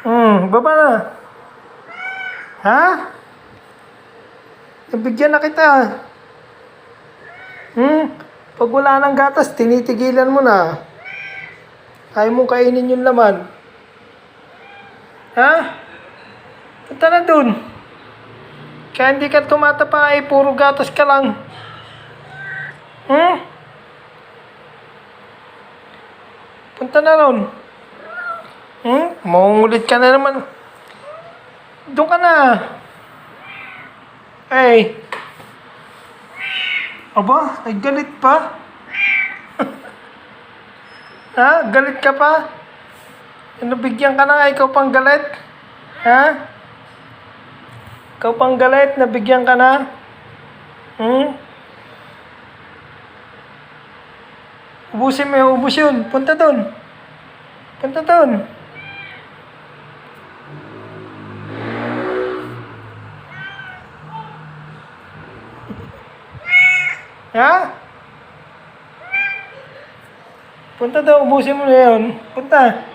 Baba na. Ha? Nabigyan na kita. Pag wala ng gatas, tinitigilan mo na. Ayaw mong kainin yung laman. Ha? Punta na dun. Kaya hindi ka tumatapa ay puro gatas ka lang. Punta na ron. Maungulit ka na naman. Doon ka na. Ay. Aba, ay galit pa. Ha? Galit ka pa? Nabigyan ka na nga, ikaw pang galit? Ha? Ikaw pang galit, nabigyan ka na? Ubusin mo yung ubus yun. Punta dun. Punta dun. Ha? Punta daw, ubusin mo na yun. Punta.